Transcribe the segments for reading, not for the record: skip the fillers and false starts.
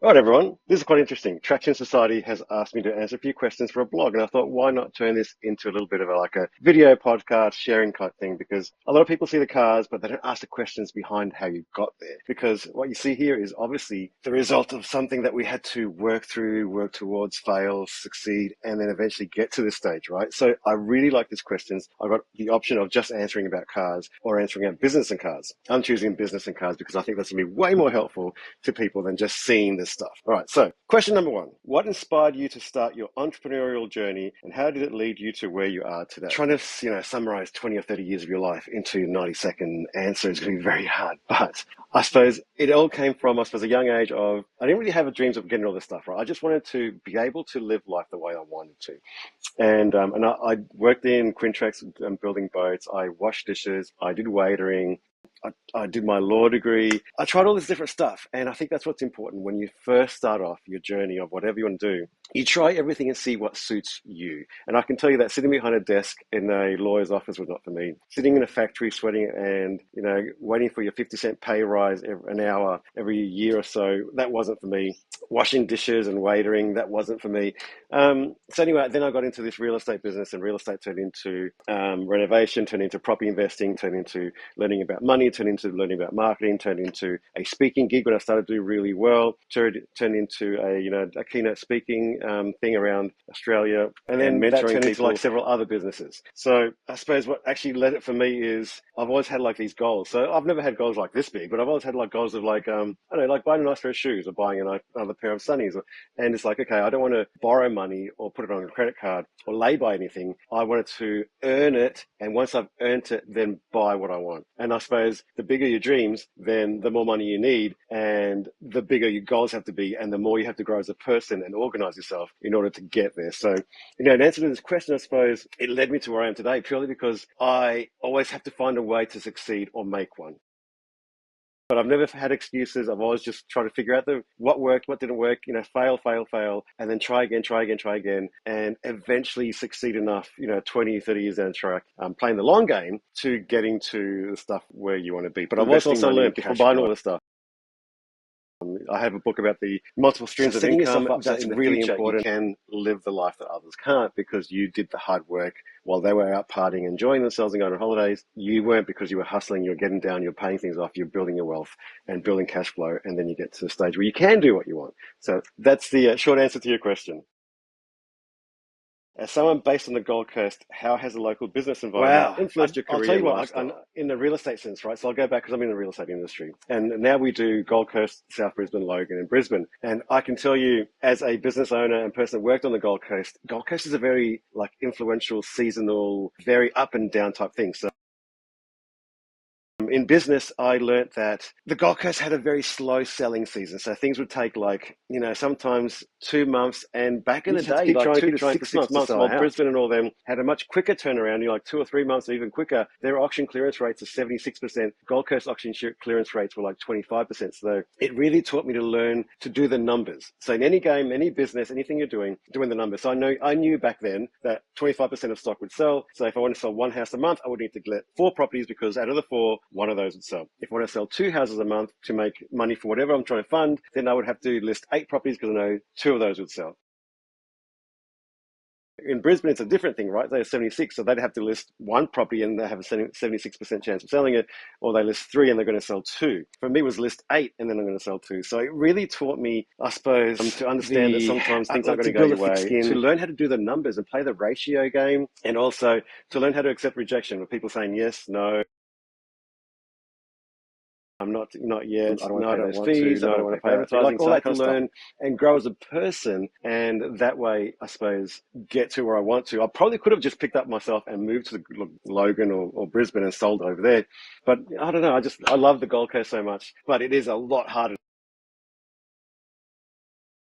All right, everyone. This is quite interesting. Traction Society has asked me to answer a few questions for a blog, and I thought, why not turn this into a little bit of a video podcast sharing type thing? Because a lot of people see the cars, but they don't ask the questions behind how you got there. Because what you see here is obviously the result of something that we had to work through, work towards, fail, succeed, and then eventually get to this stage, right? So I really like these questions. I've got the option of just answering about cars or answering about business and cars. I'm choosing business and cars because I think that's going to be way more helpful to people than just seeing this stuff. All right, so question number one. What inspired you to start your entrepreneurial journey and how did it lead you to where you are today? Trying to, summarize 20 or 30 years of your life into a 90-second answer is going to be very hard. But I suppose it all came from, a young age of, I didn't really have dreams of getting all this stuff, right? I just wanted to be able to live life the way I wanted to. And I worked in Quintrax building boats. I washed dishes. I did waitering. I did my law degree. I tried all this different stuff. And I think that's what's important when you first start off your journey of whatever you want to do. You try everything and see what suits you. And I can tell you that sitting behind a desk in a lawyer's office was not for me. Sitting in a factory sweating and, waiting for your 50-cent pay rise an hour every year or so, that wasn't for me. Washing dishes and waitering, that wasn't for me. So anyway, then I got into this real estate business, and real estate turned into renovation, turned into property investing, turned into learning about money, turned into learning about marketing, turned into a speaking gig when I started to do really well, turned into a keynote speaking thing around Australia, and then that turned into like several other businesses. So I suppose what actually led it for me is I've always had like these goals. So I've never had goals like this big, but I've always had like goals of like like buying a nice pair of shoes or buying another pair of sunnies. And it's like, okay, I don't want to borrow money or put it on a credit card or lay by anything. I wanted to earn it, and once I've earned it, then buy what I want. And I suppose the bigger your dreams, then the more money you need, and the bigger your goals have to be, and the more you have to grow as a person and organize yourself in order to get there. So, in answer to this question, I suppose it led me to where I am today purely because I always have to find a way to succeed or make one. But I've never had excuses. I've always just tried to figure out what worked, what didn't work, fail, and then try again, and eventually succeed enough, 20, 30 years down the track, playing the long game to getting to the stuff where you want to be. But I've also learned before buying all this stuff, I have a book about the multiple streams of income. That's really important. You can live the life that others can't because you did the hard work while they were out partying, enjoying themselves and going on holidays. You weren't, because you were hustling, you're getting down, you're paying things off, you're building your wealth and building cash flow. And then you get to the stage where you can do what you want. So that's the short answer to your question. As someone based on the Gold Coast, how has the local business environment influenced your career? I'll tell you what, in the real estate sense, right? So I'll go back because I'm in the real estate industry. And now we do Gold Coast, South Brisbane, Logan, and Brisbane. And I can tell you, as a business owner and person that worked on the Gold Coast is a very influential, seasonal, very up and down type thing. So in business, I learnt that the Gold Coast had a very slow selling season. So things would take sometimes 2 months. And back in the day, 2 to 6 months, while Brisbane and all them had a much quicker turnaround, 2 or 3 months or even quicker. Their auction clearance rates are 76%. Gold Coast auction clearance rates were like 25%. So it really taught me to learn to do the numbers. So in any game, any business, anything you're doing the numbers. So I knew back then that 25% of stock would sell. So if I want to sell one house a month, I would need to get 4 properties, because out of the 4, one of those would sell. If I want to sell 2 houses a month to make money for whatever I'm trying to fund, then I would have to list 8 properties because I know 2 of those would sell. In Brisbane, it's a different thing, right? They're 76, so they'd have to list 1 property and they have a 76% chance of selling it, or they list 3 and they're going to sell 2. For me, it was list 8 and then I'm going to sell 2. So it really taught me, I suppose, to understand that sometimes things aren't going to go your way, to learn how to do the numbers and play the ratio game, and also to learn how to accept rejection with people saying yes, no. I'm not yet. I don't want to pay those fees. I don't want to pay advertising. All that to learn and grow as a person, and that way, I suppose, get to where I want to. I probably could have just picked up myself and moved to Logan or Brisbane and sold over there, but I don't know. I love the Gold Coast so much, but it is a lot harder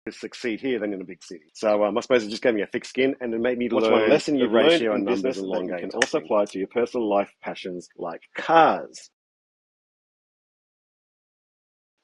to succeed here than in a big city. So I suppose it just gave me a thick skin, and it made me learn one lesson you've ratio and numbers and long game can also apply to your personal life passions like cars.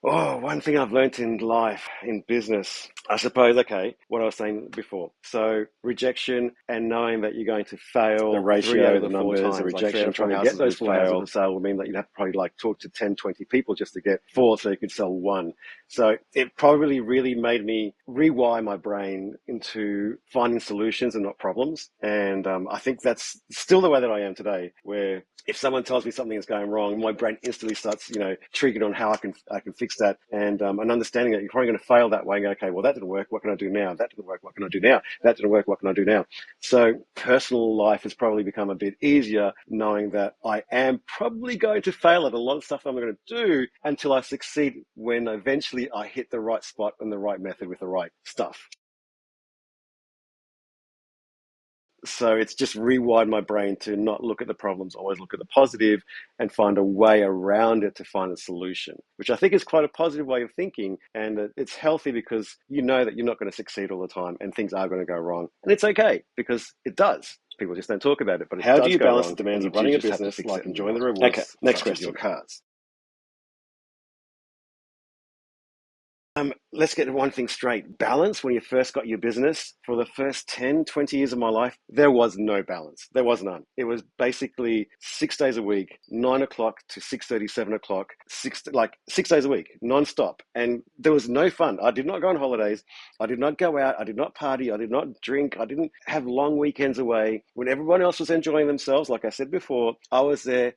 Oh, one thing I've learned in life, in business, I suppose, okay, what I was saying before. So rejection and knowing that you're going to fail The three out ratio, of the the four numbers, the times, like three out rejection, of four trying to get houses, those four houses fail. for sale would mean that you'd have to probably like talk to 10, 20 people just to get four so you could sell one. So it probably really made me rewire my brain into finding solutions and not problems. And I think that's still the way that I am today, where if someone tells me something is going wrong, my brain instantly starts, triggering on how I can fix that, and understanding that you're probably going to fail that way. And go, okay, well that didn't work. What can I do now? That didn't work. What can I do now? That didn't work. What can I do now? So personal life has probably become a bit easier, knowing that I am probably going to fail at a lot of stuff I'm going to do until I succeed. When eventually I hit the right spot and the right method with the right stuff. So it's just rewired my brain to not look at the problems, always look at the positive and find a way around it to find a solution, which I think is quite a positive way of thinking. And it's healthy because you know that you're not going to succeed all the time and things are going to go wrong. And it's okay because it does. People just don't talk about it, but it How do does you go balance the wrong. demands And you of do running a just have to business, fix like it and enjoying the not. rewards, Okay, next such as your question. cars? Let's get one thing straight. Balance, when you first got your business, for the first 10, 20 years of my life, there was no balance. There was none. It was basically 6 days a week, 9 o'clock to 6:30, 7 o'clock, 6 days a week, nonstop. And there was no fun. I did not go on holidays. I did not go out. I did not party. I did not drink. I didn't have long weekends away. When everyone else was enjoying themselves, like I said before, I was there,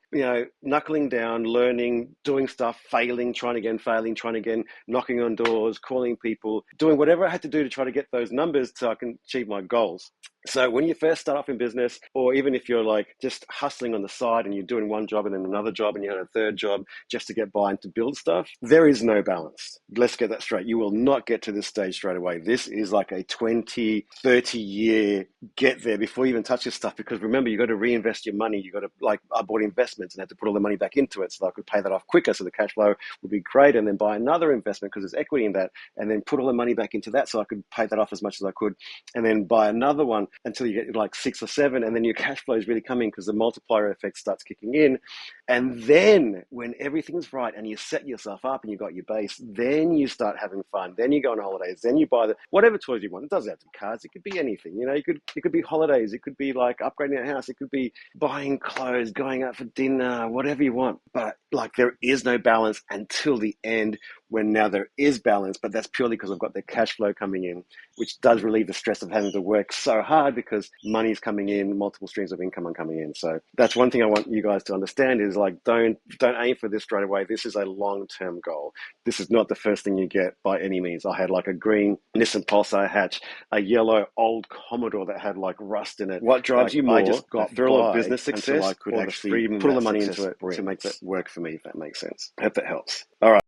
knuckling down, learning, doing stuff, failing, trying again, failing, trying again, knocking on doors, calling people, doing whatever I had to do to try to get those numbers so I can achieve my goals. So when you first start off in business, or even if you're like just hustling on the side and you're doing one job and then another job and you have a third job just to get by and to build stuff, there is no balance. Let's get that straight. You will not get to this stage straight away. This is like a 20, 30-year get there before you even touch this stuff. Because remember, you got to reinvest your money. You got to, like, I bought investments and had to put all the money back into it so that I could pay that off quicker. So the cash flow would be great. And then buy another investment because there's equity in that, and then put all the money back into that so I could pay that off as much as I could, and then buy another one until you get like 6 or 7, and then your cash flow is really coming because the multiplier effect starts kicking in. And then when everything's right and you set yourself up and you got your base, then you start having fun. Then you go on holidays. Then you buy whatever toys you want. It doesn't have to be cars. It could be anything. It could be holidays. It could be like upgrading a house. It could be buying clothes, going out for dinner, whatever you want. But like there is no balance until the end, when now there is balance, but that's purely because I've got the cash flow coming in, which does relieve the stress of having to work so hard because money's coming in, multiple streams of income are coming in. So that's one thing I want you guys to understand is like, don't aim for this straight away. This is a long-term goal. This is not the first thing you get by any means. I had like a green Nissan Pulsar hatch, a yellow old Commodore that had like rust in it. What drives Like you I more, just the got thrill of by business until I success could or the actually freedom put all the that money success into it to make that brings? work for me, if that makes sense. I hope that helps. All right.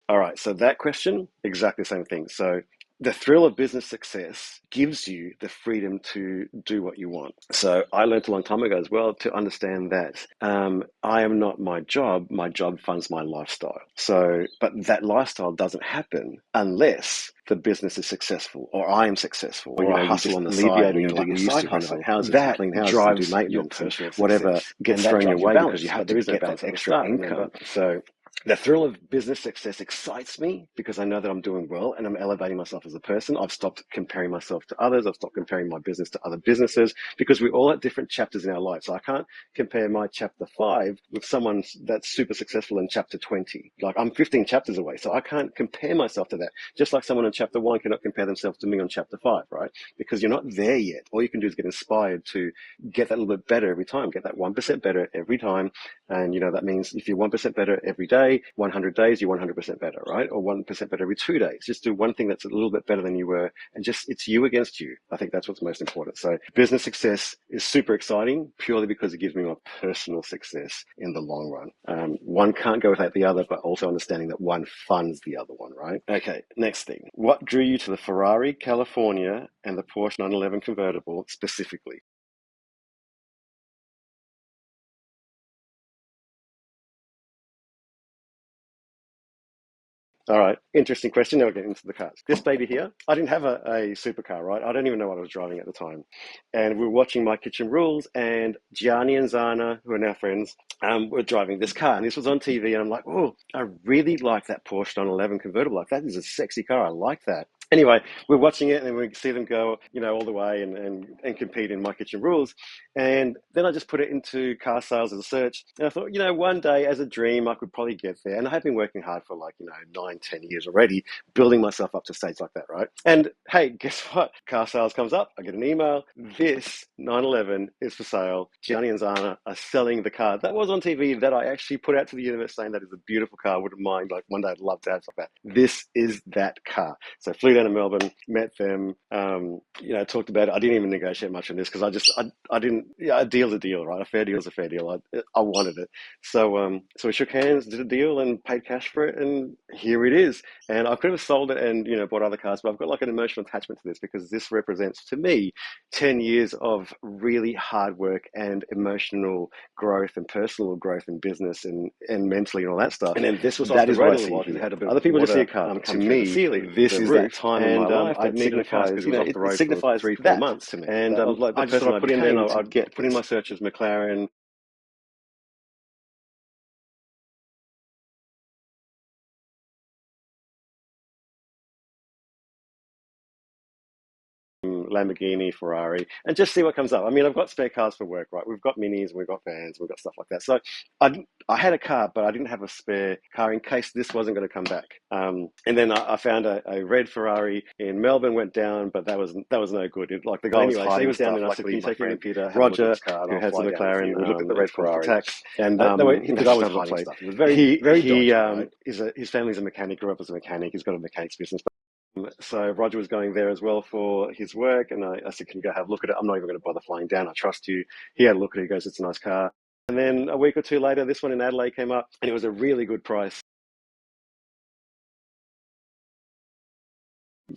All right, so that question, exactly the same thing. So the thrill of business success gives you the freedom to do what you want. So I learned a long time ago as well to understand that I am not my job. My job funds my lifestyle. So, but that lifestyle doesn't happen unless the business is successful or I am successful, or You you hustle just on the side alleviate, or and you you do do like your a side side hustle, hustle. houses and That clean houses and do drives your maintenance and personal whatever success, gets and that thrown your drives your way because you balance. have But to there is no get that balance. I have to extra start, income. remember? So the thrill of business success excites me because I know that I'm doing well and I'm elevating myself as a person. I've stopped comparing myself to others. I've stopped comparing my business to other businesses because we're all at different chapters in our life. So I can't compare my chapter 5 with someone that's super successful in chapter 20. Like I'm 15 chapters away. So I can't compare myself to that. Just like someone in chapter 1 cannot compare themselves to me on chapter 5, right? Because you're not there yet. All you can do is get inspired to get that little bit better every time, get that 1% better every time. And, that means if you're 1% better every day, 100 days, you're 100% better, right? Or 1% better every 2 days. Just do one thing that's a little bit better than you were, and just it's you against you. I think that's what's most important. So business success is super exciting purely because it gives me my personal success in the long run. One can't go without the other, but also understanding that one funds the other one, right? Okay, next thing. What drew you to the Ferrari California and the Porsche 911 convertible specifically? All right, interesting question. Now we're getting into the cars. This baby here, I didn't have a supercar, right? I don't even know what I was driving at the time. And we were watching My Kitchen Rules, and Gianni and Zana, who are now friends, were driving this car. And this was on TV, and I'm like, oh, I really like that Porsche 911 convertible. Like, that is a sexy car. I like that. Anyway, we're watching it, and we see them go, all the way and compete in My Kitchen Rules. And then I just put it into car sales as a search. And I thought, one day as a dream, I could probably get there. And I have been working hard for 9, 10 years already, building myself up to stage like that, right? And hey, guess what? Car sales comes up. I get an email. This 911 is for sale. Gianni and Zana are selling the car. That was on TV that I actually put out to the universe saying that is a beautiful car. I wouldn't mind. Like one day I'd love to have something like that. This is that car. So I flew down to Melbourne, met them, talked about it. I didn't even negotiate much on this because I didn't, a deal's a deal, right? A fair deal's a fair deal. I wanted it. So we shook hands, did a deal and paid cash for it. And here it is. And I could have sold it and, bought other cars, but I've got like an emotional attachment to this because this represents to me 10 years of really hard work and emotional growth and personal growth in business and mentally and all that stuff. And then this was that is what I see. Had a bit Other people just see a water, car. come To through the me, ceiling, this the is roof. that time And in my life I that needed a car signifies, because it was off the road it signifies for 3-4 months to me. and That like the I just person thought I'd put in there and I'd put in this. my searches McLaren, Lamborghini, Ferrari, and just see what comes up. I mean, I've got spare cars for work, right? We've got minis, and we've got vans, and we've got stuff like that. So I had a car, but I didn't have a spare car in case this wasn't going to come back. And then I found a red Ferrari in Melbourne, went down, but that was no good. Like the guy was hiding, so he was down, and I said, "Can you take me to Roger, who has a McLaren?" We looked at the red Ferrari, tax, and the guy was hiding stuff. It was very dodgy. Right? His family's a mechanic, grew up as a mechanic. He's got a mechanics business. So Roger was going there as well for his work, and I said, "Can you go have a look at it? I'm not even going to bother flying down. I trust you." He had a look at it. He goes, "It's a nice car." And then a week or two later, this one in Adelaide came up, and it was a really good price.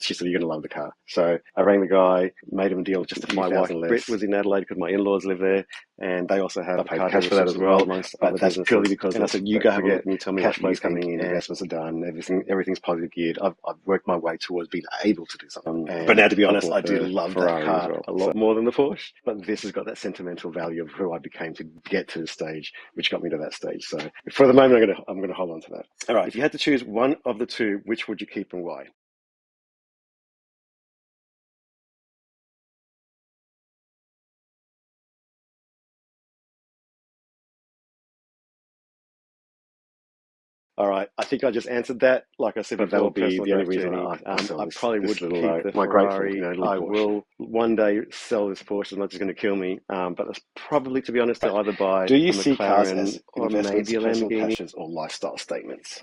She said, "You're going to love the car." So I rang the guy, made him a deal just a few thousand less. Britt was in Adelaide because my in-laws live there, and they also have paid cash for that as well. But that's purely because, and I said, "You go have a look and you tell me cash flow's coming in, investments are done, everything's positive geared. I've worked my way towards being able to do something." But now, to be honest, I do love that car a lot more than the Porsche. But this has got that sentimental value of who I became to get to the stage, which got me to that stage. So for the moment, I'm gonna hold on to that. All right, if you had to choose one of the two, which would you keep and why? All right, I think I just answered that. Like I said, but that would be the only reason I probably would keep the Ferrari. I will one day sell this Porsche. It's not just going to kill me. But that's probably, to be honest, to either buy Do you a see cars McLaren as or investments, maybe a personal Lamborghini, passions, or lifestyle statements?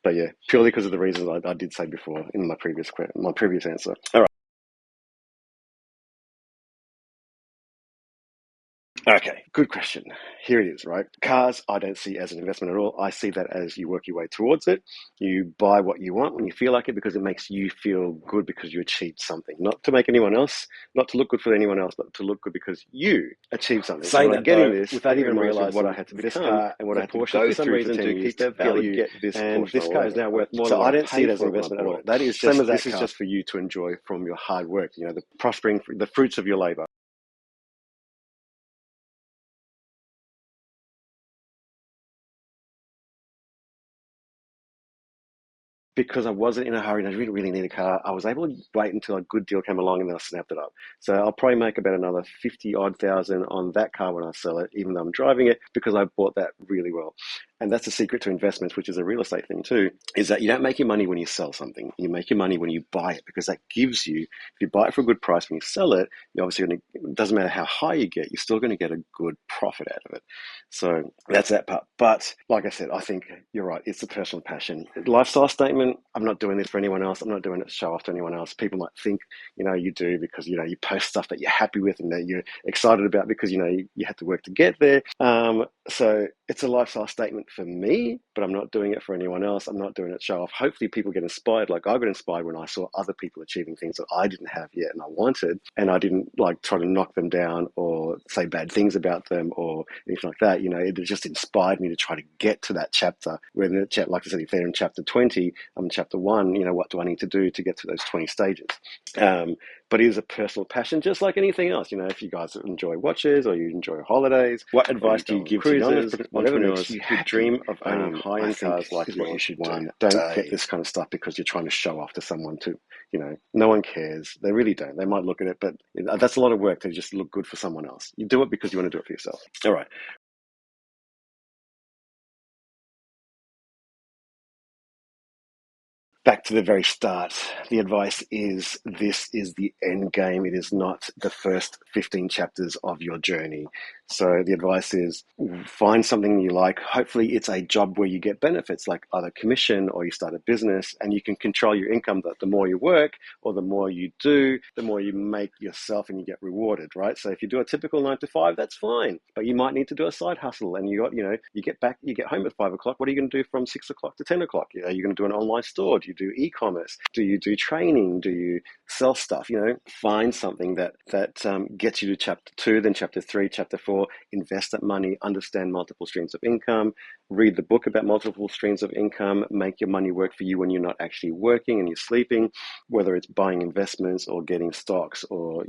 but yeah, purely because of the reasons I did say before in my previous answer. All right. Okay, good question. Here it is, right? Cars, I don't see as an investment at all. I see that as you work your way towards it. You buy what you want when you feel like it because it makes you feel good because you achieved something. Not to make anyone else, not to look good for anyone else, but to look good because you achieved something. Saying so that getting though, this without even realizing what I had to this become car and what I had to go for some reason to keep that value, get this and Porsche this car is now worth more so than what I don't see paid it as for an when I investment at bought all. it. That is Same just as that this is car. just for you to enjoy from your hard work. The prospering, the fruits of your labor. Because I wasn't in a hurry and I didn't really need a car, I was able to wait until a good deal came along and then I snapped it up. So I'll probably make about another 50 odd thousand on that car when I sell it, even though I'm driving it, because I bought that really well. And that's the secret to investments, which is a real estate thing too, is that you don't make your money when you sell something. You make your money when you buy it, because that gives you, if you buy it for a good price when you sell it, you're obviously going to, it doesn't matter how high you get, you're still going to get a good profit out of it. So that's that part. But like I said, I think you're right. It's a personal passion. Lifestyle statement, I'm not doing this for anyone else. I'm not doing it to show off to anyone else. People might think, you do because, you post stuff that you're happy with and that you're excited about because, you had to work to get there. So it's a lifestyle statement for me, but I'm not doing it for anyone else. I'm not doing it to show off. Hopefully people get inspired. Like I got inspired when I saw other people achieving things that I didn't have yet and I wanted, and I didn't like try to knock them down or say bad things about them or anything like that. It just inspired me to try to get to that chapter. When like I said, if they're in chapter 20, I'm in chapter 1, what do I need to do to get to those 20 stages? But it is a personal passion, just like anything else. If you guys enjoy watches or you enjoy holidays, what advice do you give to young entrepreneurs who dream of owning high-end cars like is what you yours? should One, do. don't get this kind of stuff because you're trying to show off to someone too. No one cares. They really don't. They might look at it, but that's a lot of work to just look good for someone else. You do it because you want to do it for yourself. All right. Back to the very start, the advice is this is the end game. It is not the first 15 chapters of your journey. So the advice is find something you like. Hopefully it's a job where you get benefits like either commission or you start a business and you can control your income. That the more you work or the more you do, the more you make yourself and you get rewarded, right? So if you do a typical 9 to 5, that's fine. But you might need to do a side hustle and you get home at 5 o'clock. What are you going to do from 6 o'clock to 10 o'clock? Are you going to do an online store? Do you do e-commerce? Do you do training? Do you sell stuff? Find something that gets you to chapter 2, then chapter 3, chapter 4. Invest that money, understand multiple streams of income, read the book about multiple streams of income, make your money work for you when you're not actually working and you're sleeping, whether it's buying investments or getting stocks or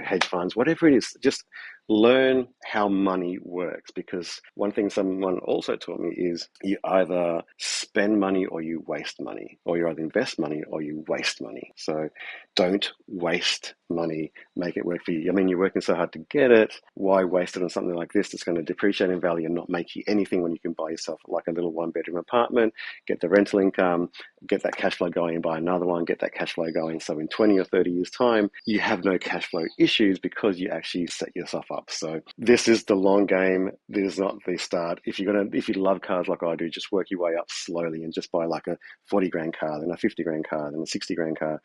hedge funds, whatever it is. Just learn how money works, because one thing someone also taught me is you either spend money or you waste money, or you either invest money or you waste money. So don't waste money. Make it work for you. You're working so hard to get it. Why waste it on something like this that's going to depreciate in value and not make you anything when you can buy yourself like a little 1-bedroom apartment, get the rental income, get that cash flow going and buy another one, get that cash flow going. So in 20 or 30 years time, you have no cash flow issues because you actually set yourself up. So this is the long game. This is not the start. If you love cars like I do, just work your way up slowly and just buy like a 40 grand car, then a 50 grand car, then a 60 grand car,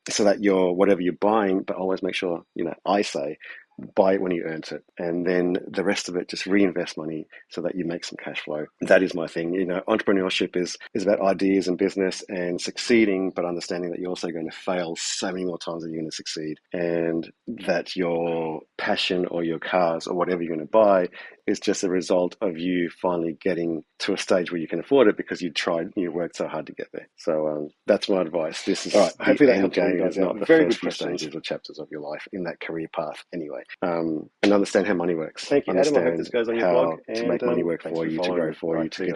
so that whatever you're buying, but always make sure, I say, buy it when you earned it, and then the rest of it just reinvest money so that you make some cash flow. That is my thing. Entrepreneurship is about ideas and business and succeeding, but understanding that you're also going to fail so many more times than you're going to succeed, and that your passion or your cars or whatever you're going to buy is just a result of you finally getting to a stage where you can afford it because you worked so hard to get there. So that's my advice. This is all right. Hopefully that helps you guys out. The very good stages or chapters of your life in that career path anyway. And understand how money works. Thank you, Adam. I hope this goes on your blog. To make money work for you, to grow for you, to get